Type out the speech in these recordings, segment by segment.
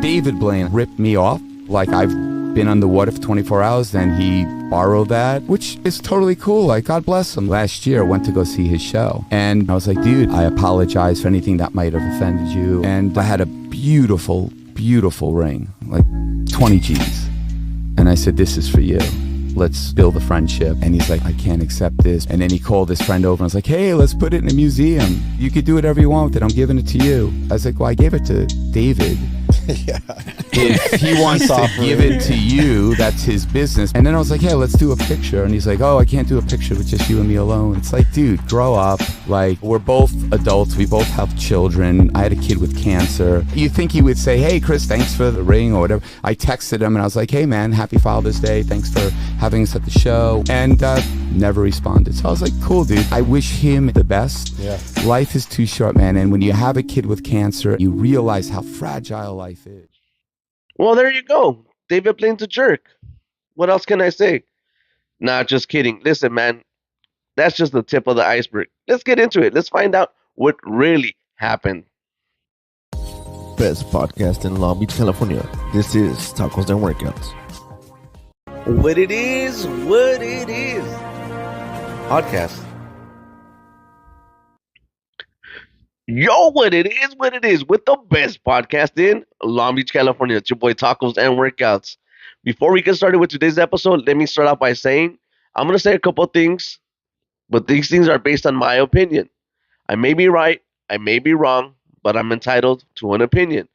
David Blaine ripped me off like I've been underwater for 24 hours, then he borrowed that, which is totally cool. Like, God bless him. Last year, I went to go see his show, and I was like, dude, I apologize for anything that might have offended you. And I had a beautiful, beautiful ring, like 20 G's. And I said, this is for you. Let's build a friendship. And he's like, I can't accept this. And then he called his friend over and was like, hey, let's put it in a museum. You could do whatever you want with it. I'm giving it to you. I was like, well, I gave it to David. Yeah. If he wants to give it to you, that's his business. And then I was like, hey, let's do a picture. And he's like, oh, I can't do a picture with just you and me alone. It's like, dude, grow up. Like, we're both adults. We both have children. I had a kid with cancer. You think he would say, hey, Criss, thanks for the ring or whatever. I texted him and I was like, hey, man, happy Father's Day. Thanks for having us at the show. And never responded. So I was like, cool, dude. I wish him the best. Yeah. Life is too short, man. And when you have a kid with cancer, you realize how fragile life is. Well, there you go. David Blaine's a jerk. What else can I say? Nah, just kidding. Listen, man, that's just the tip of the iceberg. Let's get into it. Let's find out what really happened. Best podcast in Long Beach, California. This is Tacos and Workouts. What it is. Podcast. Yo, what it is with the best podcast in Long Beach, California. It's your boy Tacos and Workouts. Before we get started with today's episode, let me start out by saying I'm going to say a couple of things, but these things are based on my opinion. I may be right, I may be wrong, but I'm entitled to an opinion.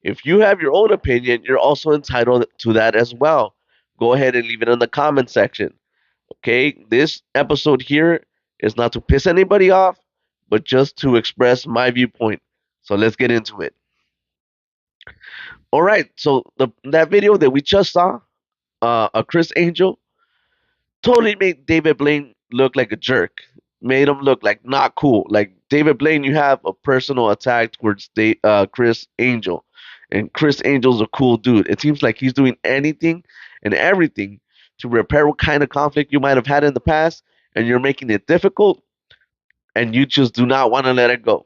If you have your own opinion, you're also entitled to that as well. Go ahead and leave it in the comment section. Okay, this episode here is not to piss anybody off, but just to express my viewpoint. So let's get into it. All right, so that video that we just saw, a Criss Angel, totally made David Blaine look like a jerk. Made him look like not cool. Like, David Blaine, you have a personal attack towards Criss Angel. And Criss Angel's a cool dude. It seems like he's doing anything and everything to repair what kind of conflict you might have had in the past, and you're making it difficult, and you just do not want to let it go.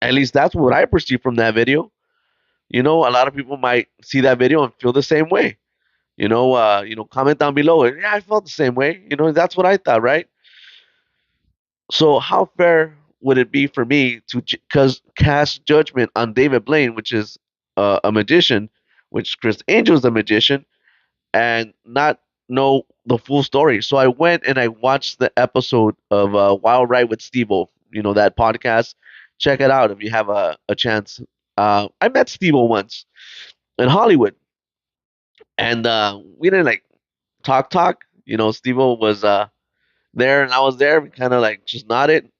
At least that's what I perceive from that video. You know, a lot of people might see that video and feel the same way. Comment down below. Yeah, I felt the same way. You know, that's what I thought, right? So how fair would it be for me to cast judgment on David Blaine, which is a magician, which Criss Angel is a magician, and not know the full story? So I went and I watched the episode of Wild Ride with Steve-O, that podcast. Check it out if you have a chance. I met Steve-O once in Hollywood, and we didn't talk. Steve-O was there and I was there. We kind of just nodded.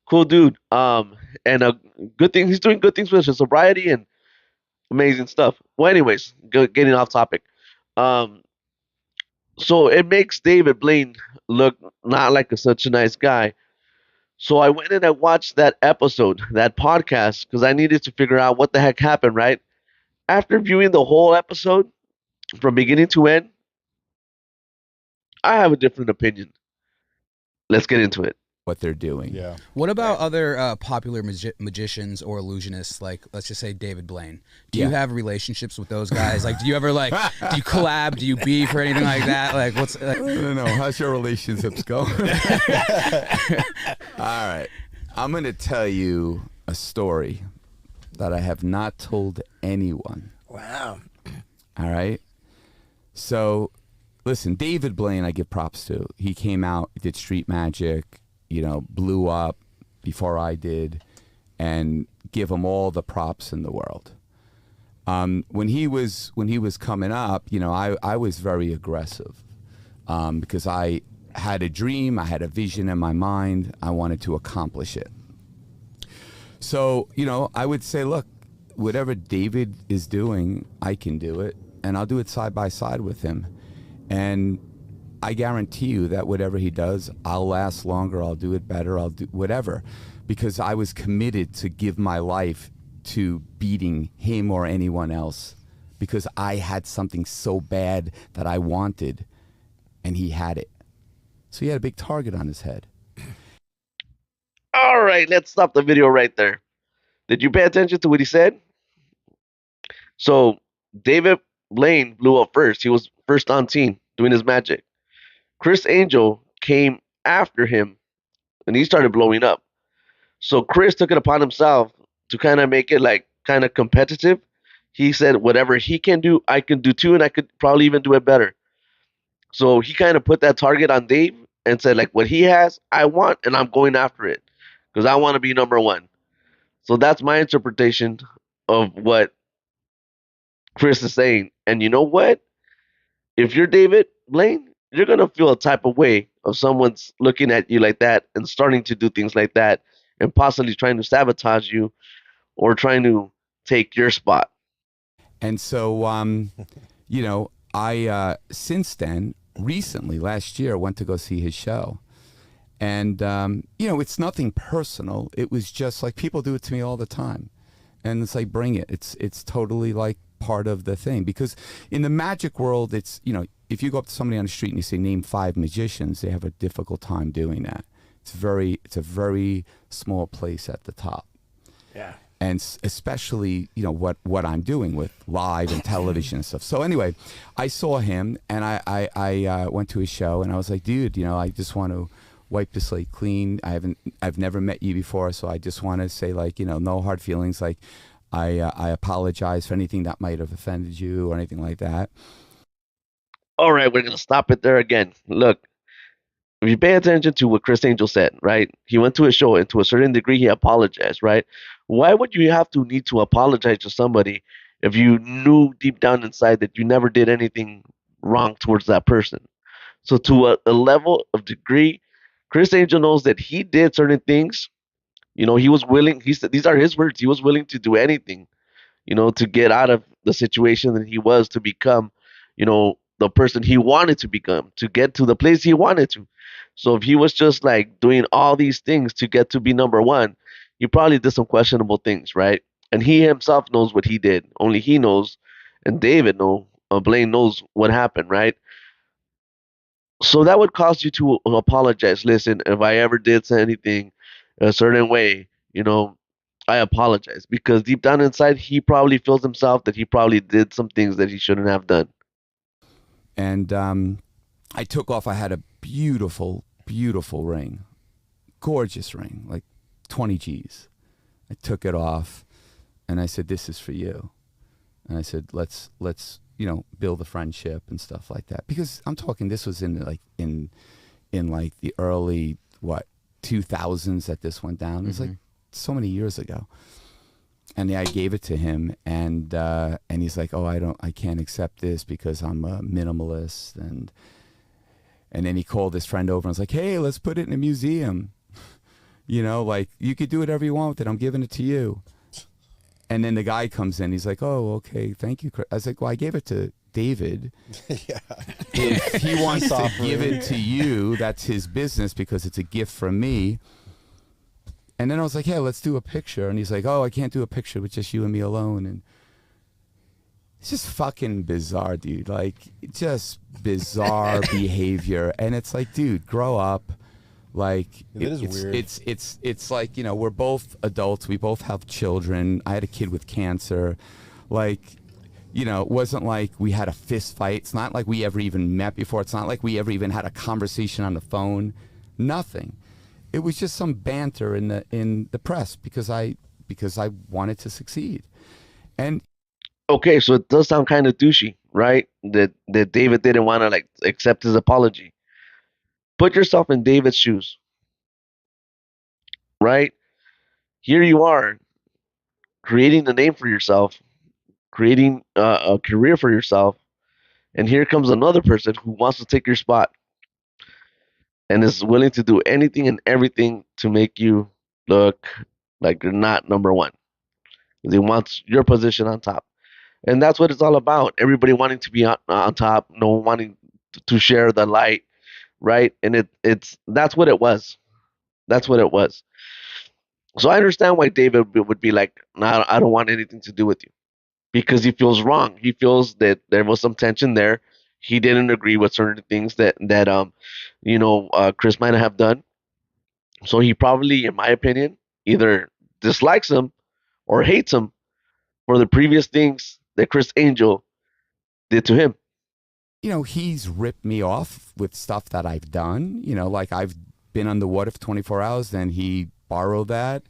Cool dude. And a good thing, he's doing good things with his sobriety and amazing stuff. Well, anyways, getting off topic. So it makes David Blaine look not like such a nice guy. So I went and I watched that episode, that podcast, because I needed to figure out what the heck happened, right? After viewing the whole episode from beginning to end, I have a different opinion. Let's get into it. What they're doing. Yeah. What about other popular magicians or illusionists, like, let's just say David Blaine? Do you have relationships with those guys? Like, do you ever do you collab? Do you beef or anything like that? Like, what's? I don't know. How's your relationships going? All right. I'm going to tell you a story that I have not told anyone. Wow. All right. So, listen, David Blaine, I give props to. He came out, did street magic, blew up before I did, and give him all the props in the world. When he was coming up, I was very aggressive because I had a dream, I had a vision in my mind, I wanted to accomplish it. So, I would say, look, whatever David is doing, I can do it, and I'll do it side by side with him. And I guarantee you that whatever he does, I'll last longer, I'll do it better, I'll do whatever. Because I was committed to give my life to beating him or anyone else. Because I had something so bad that I wanted, and he had it. So he had a big target on his head. All right, let's stop the video right there. Did you pay attention to what he said? So David Blaine blew up first. He was first on scene doing his magic. Criss Angel came after him and he started blowing up. So Criss took it upon himself to kind of make it like kind of competitive. He said, whatever he can do, I can do too, and I could probably even do it better. So he kind of put that target on Dave and said, like, what he has, I want, and I'm going after it because I want to be number one. So that's my interpretation of what Criss is saying. And you know what? If you're David Blaine, you're gonna feel a type of way of someone's looking at you like that and starting to do things like that and possibly trying to sabotage you or trying to take your spot. And so, I since then, recently, last year, went to go see his show. And, it's nothing personal. It was just like people do it to me all the time. And it's like, bring it. It's totally like part of the thing. Because in the magic world, it's, if you go up to somebody on the street and you say, name 5 magicians, they have a difficult time doing that. It's a very small place at the top. Yeah. And especially, what I'm doing with live and television and stuff. So anyway, I saw him and I went to his show and I was like, dude, I just want to wipe the slate clean. I've never met you before, so I just want to say, like, no hard feelings. Like, I apologize for anything that might have offended you or anything like that. All right, we're gonna stop it there again. Look, if you pay attention to what Criss Angel said, right? He went to a show and to a certain degree he apologized, right? Why would you have to need to apologize to somebody if you knew deep down inside that you never did anything wrong towards that person? So to a level of degree, Criss Angel knows that he did certain things. He was willing. He said these are his words. He was willing to do anything, to get out of the situation that he was to become, the person he wanted to become, to get to the place he wanted to. So if he was just like doing all these things to get to be number one, he probably did some questionable things, right? And he himself knows what he did. Only he knows, and Blaine knows what happened, right? So that would cause you to apologize. Listen, if I ever did say anything a certain way, I apologize because deep down inside, he probably feels himself that he probably did some things that he shouldn't have done. And I took off. I had a beautiful, beautiful ring, gorgeous ring, like 20 G's. I took it off, and I said, "This is for you." And I said, "Let's build a friendship and stuff like that." Because I'm talking, this was in the early 2000s that this went down. It was like so many years ago. And I gave it to him, and he's like, "Oh, I can't accept this because I'm a minimalist." And then he called his friend over and was like, "Hey, let's put it in a museum. Like, you could do whatever you want with it. I'm giving it to you." And then the guy comes in. He's like, "Oh, okay, thank you, Chris." I was like, "Well, I gave it to David. Yeah. If he wants to give it to you, that's his business because it's a gift from me." And then I was like, "Yeah, let's do a picture." And he's like, "Oh, I can't do a picture with just you and me alone." And it's just fucking bizarre, dude. Like, just bizarre behavior. And it's like, dude, grow up. Like, It is weird. It's like, we're both adults. We both have children. I had a kid with cancer. Like, it wasn't like we had a fist fight. It's not like we ever even met before. It's not like we ever even had a conversation on the phone. Nothing. It was just some banter in the press because I wanted to succeed. And Okay, so it does sound kind of douchey, right? That David didn't want to like accept his apology. Put yourself in David's shoes, right? Here you are creating a name for yourself, creating a career for yourself, and here comes another person who wants to take your spot and is willing to do anything and everything to make you look like you're not number one. He wants your position on top. And that's what it's all about. Everybody wanting to be on top, no one wanting to share the light, right? And it's that's what it was. That's what it was. So I understand why David would be like, "No, I don't want anything to do with you," because he feels wrong. He feels that there was some tension there. He didn't agree with certain things that Criss might have done. So he probably, in my opinion, either dislikes him or hates him for the previous things that Criss Angel did to him? He's ripped me off with stuff that I've done. Like I've been underwater for 24 hours, then he borrowed that,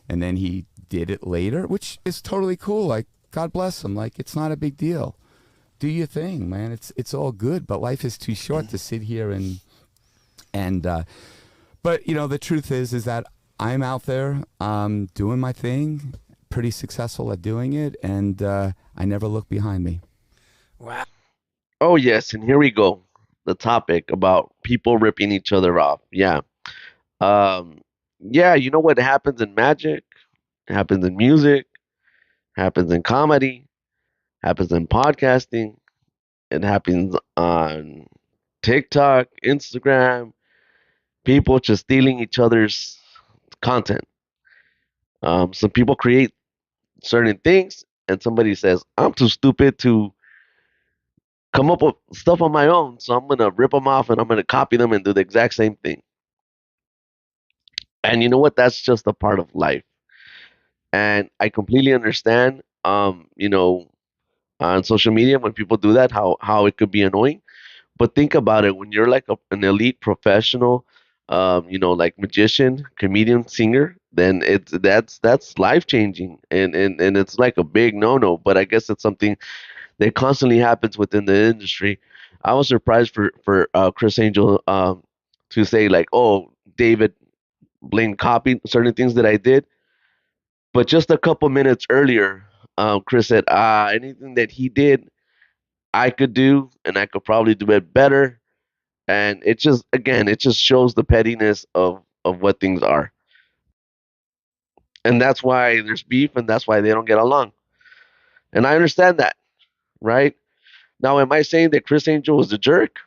and then he did it later, which is totally cool. Like, God bless him. Like, it's not a big deal. Do your thing, man. It's all good, but life is too short to sit here but the truth is that I'm out there doing my thing, pretty successful at doing it, and I never look behind me. Wow. Oh yes, and here we go. The topic about people ripping each other off. Yeah. Um, yeah, you know what happens in magic, happens in music, happens in comedy, happens in podcasting, it happens on TikTok, Instagram, people just stealing each other's content. Some people create certain things, and somebody says, I'm too stupid to come up with stuff on my own, so I'm going to rip them off and I'm going to copy them and do the exact same thing. And you know what? That's just a part of life. And I completely understand, on social media when people do that, how it could be annoying. But think about it when you're like an elite professional, like magician, comedian, singer, then that's life changing, and it's like a big no no. But I guess it's something that constantly happens within the industry. I was surprised for Criss Angel to say like, oh, David Blaine copied certain things that I did, but just a couple minutes earlier, Criss said, anything that he did, I could do, and I could probably do it better. And it just, again, it just shows the pettiness of what things are, and that's why there's beef, and that's why they don't get along. And I understand that, right? Now, am I saying that Criss Angel is a jerk?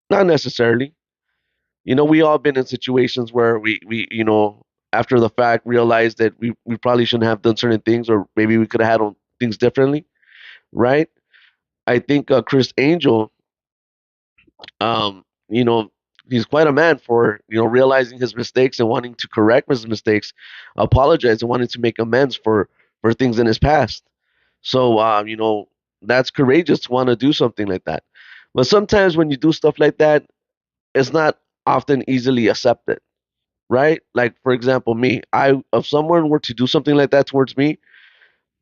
Not necessarily. We all been in situations where we after the fact realized that we probably shouldn't have done certain things, or maybe we could have handled things differently, right? I think Criss Angel, um, you know, he's quite a man for realizing his mistakes and wanting to correct his mistakes, apologize and wanting to make amends for things in his past. So that's courageous to want to do something like that. But sometimes when you do stuff like that, it's not often easily accepted, right? Like for example, me, I if someone were to do something like that towards me,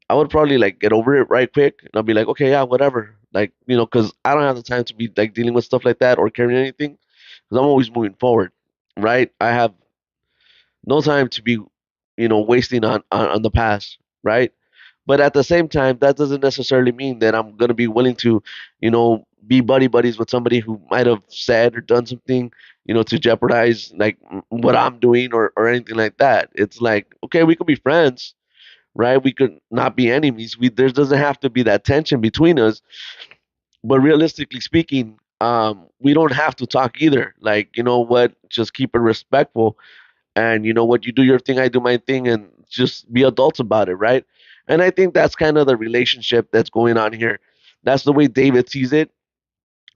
I would probably like get over it right quick, and I'll be like, okay, yeah, whatever. Like, because I don't have the time to be like dealing with stuff like that or carrying anything, because I'm always moving forward, right? I have no time to be, wasting on the past, right? But at the same time, that doesn't necessarily mean that I'm gonna be willing to, be buddy buddies with somebody who might have said or done something, to jeopardize like what I'm doing or anything like that. It's like, okay, we could be friends, right? We could not be enemies. There doesn't have to be that tension between us. But realistically speaking, we don't have to talk either. Like, you know what? Just keep it respectful, and you know what? You do your thing, I do my thing, and just be adults about it, right? And I think that's kind of the relationship that's going on here. That's the way David sees it.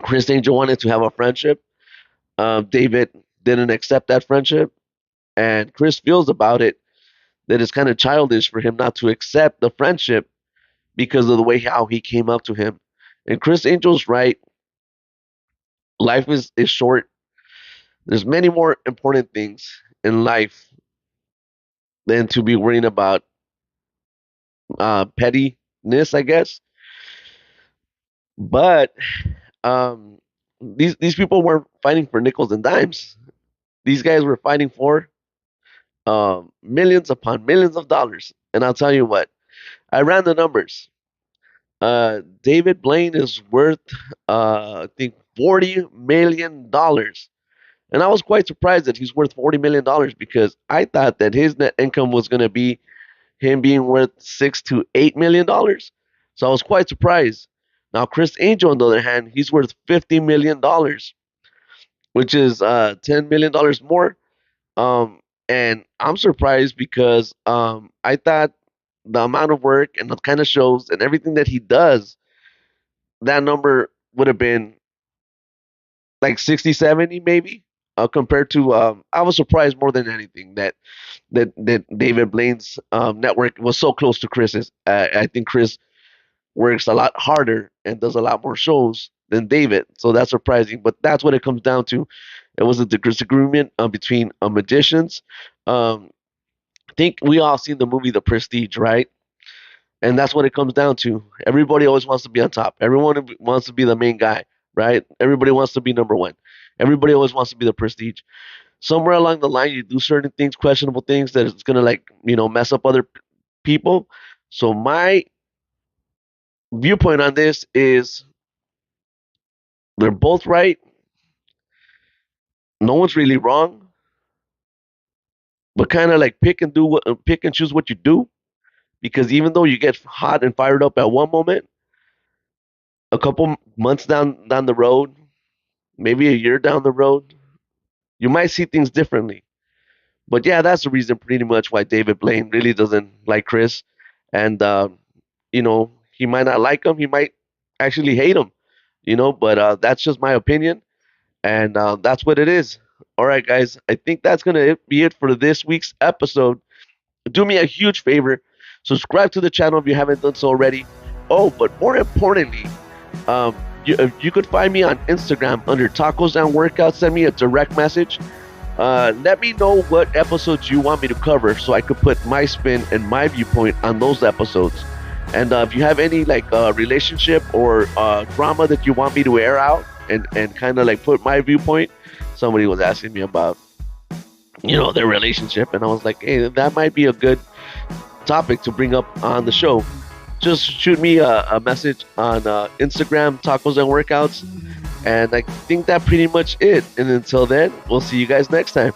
Criss Angel wanted to have a friendship. David didn't accept that friendship, and Criss feels about it that it's kind of childish for him not to accept the friendship because of the way how he came up to him. And Criss Angel's right. Life is short. There's many more important things in life than to be worrying about pettiness, I guess. But um, these people weren't fighting for nickels and dimes. These guys were fighting for millions upon millions of dollars. And I'll tell you what, I ran the numbers. David Blaine is worth, I think, $40 million. And I was quite surprised that he's worth $40 million because I thought that his net income was going to be him being worth $6 to $8 million. So I was quite surprised. Now, Criss Angel, on the other hand, he's worth $50 million, which is $10 million more. Um, and I'm surprised because I thought the amount of work and the kind of shows and everything that he does, that number would have been like 60, 70 maybe. compared to I was surprised more than anything that David Blaine's network was so close to Chris's. I think Criss works a lot harder and does a lot more shows than David, so that's surprising. But that's what it comes down to. It was a disagreement between magicians. Um, I think we all seen the movie The Prestige, right? And that's what it comes down to. Everybody always wants to be on top. Everyone wants to be the main guy, right? Everybody wants to be number one. Everybody always wants to be the prestige. Somewhere along the line, you do certain things, questionable things that it's gonna like mess up other people. So my viewpoint on this is they're both right. No one's really wrong, but kind of like pick and choose what you do, because even though you get hot and fired up at one moment, a couple months down the road, maybe a year down the road, you might see things differently. But yeah, that's the reason pretty much why David Blaine really doesn't like Criss, and he might not like him, he might actually hate him, But that's just my opinion, and that's what it is. All right, guys, I think that's gonna be it for this week's episode. Do me a huge favor, subscribe to the channel if you haven't done so already. Oh, but more importantly, you could find me on Instagram under Tacos and Workouts. Send me a direct message. Let me know what episodes you want me to cover so I could put my spin and my viewpoint on those episodes. And if you have any relationship or drama that you want me to air out and kind of like put my viewpoint, somebody was asking me about their relationship, and I was like, hey, that might be a good topic to bring up on the show. Just shoot me a message on Instagram, Tacos and Workouts. And I think that pretty much it. And until then, we'll see you guys next time.